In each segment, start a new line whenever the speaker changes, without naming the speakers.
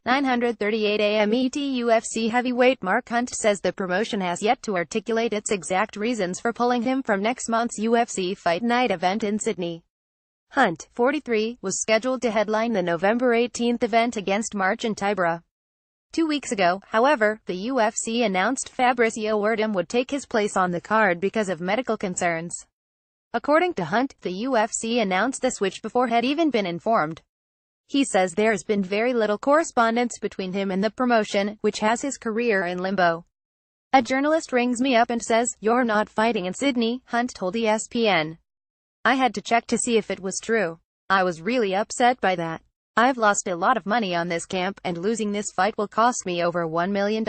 938 AM ETUFC heavyweight Mark Hunt says the promotion has yet to articulate its exact reasons for pulling him from next month's UFC Fight Night event in Sydney. Hunt, 43, was scheduled to headline the November 18 event against March in Tibera. 2 weeks ago, however, the UFC announced Fabricio Werdum would take his place on the card because of medical concerns. According to Hunt, the UFC announced the switch before had even been informed. He says there's been very little correspondence between him and the promotion, which has his career in limbo. A journalist rings me up and says, "You're not fighting in Sydney," Hunt told ESPN. "I had to check to see if it was true. I was really upset by that. I've lost a lot of money on this camp, and losing this fight will cost me over $1 million.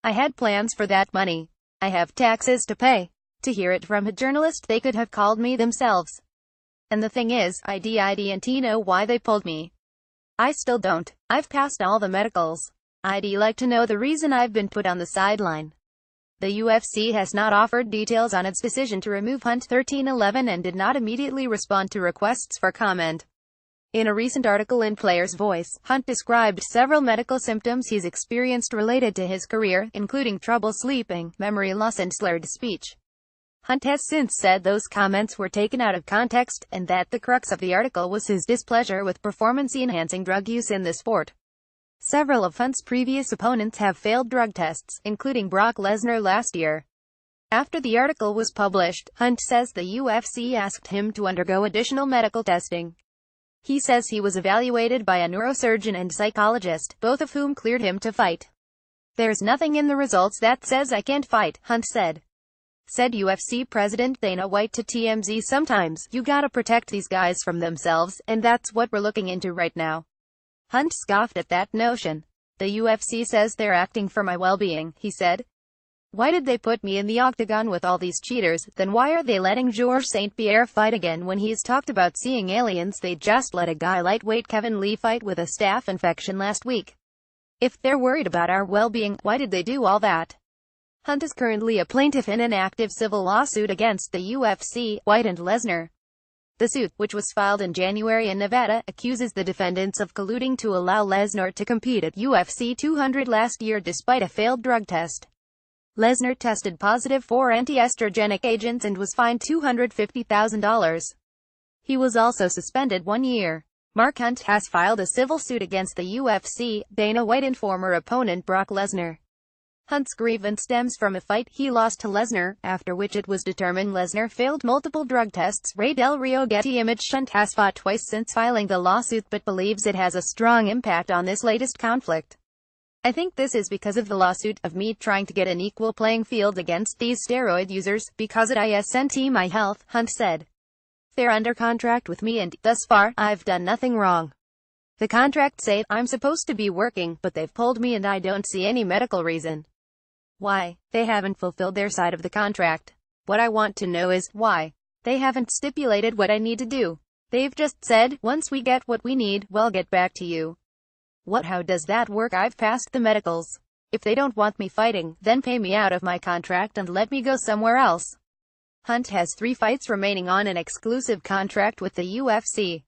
I had plans for that money. I have taxes to pay." To hear it from a journalist, they could have called me themselves. "And the thing is, I didn't know why they pulled me. I still don't. I've passed all the medicals. I'd like to know the reason I've been put on the sideline." The UFC has not offered details on its decision to remove Hunt 1311 and did not immediately respond to requests for comment. In a recent article in Player's Voice, Hunt described several medical symptoms he's experienced related to his career, including trouble sleeping, memory loss and slurred speech. Hunt has since said those comments were taken out of context, and that the crux of the article was his displeasure with performance-enhancing drug use in the sport. Several of Hunt's previous opponents have failed drug tests, including Brock Lesnar last year. After the article was published, Hunt says the UFC asked him to undergo additional medical testing. He says he was evaluated by a neurosurgeon and psychologist, both of whom cleared him to fight. "There's nothing in the results that says I can't fight," Hunt said. Said UFC President Dana White to TMZ, "Sometimes, you gotta protect these guys from themselves, and that's what we're looking into right now." Hunt scoffed at that notion. "The UFC says they're acting for my well-being," he said. "Why did they put me in the octagon with all these cheaters? Then why are they letting Georges St-Pierre fight again when he's talked about seeing aliens? They just let a guy lightweight Kevin Lee fight with a staph infection last week. If they're worried about our well-being, why did they do all that?" Hunt is currently a plaintiff in an active civil lawsuit against the UFC, White and Lesnar. The suit, which was filed in January in Nevada, accuses the defendants of colluding to allow Lesnar to compete at UFC 200 last year despite a failed drug test. Lesnar tested positive for anti-estrogenic agents and was fined $250,000. He was also suspended 1 year. Mark Hunt has filed a civil suit against the UFC, Dana White and former opponent Brock Lesnar. Hunt's grievance stems from a fight he lost to Lesnar, after which it was determined Lesnar failed multiple drug tests. Ray Del Rio Getty Image. Hunt has fought twice since filing the lawsuit but believes it has a strong impact on this latest conflict. "I think this is because of the lawsuit, of me trying to get an equal playing field against these steroid users, because it isn't my health," Hunt said. "They're under contract with me and, thus far, I've done nothing wrong. The contract say I'm supposed to be working, but they've pulled me and I don't see any medical reason why. They haven't fulfilled their side of the contract. What I want to know is, why? They haven't stipulated what I need to do. They've just said, once we get what we need, we'll get back to you. How does that work? I've passed the medicals. If they don't want me fighting, then pay me out of my contract and let me go somewhere else." Hunt has 3 fights remaining on an exclusive contract with the UFC.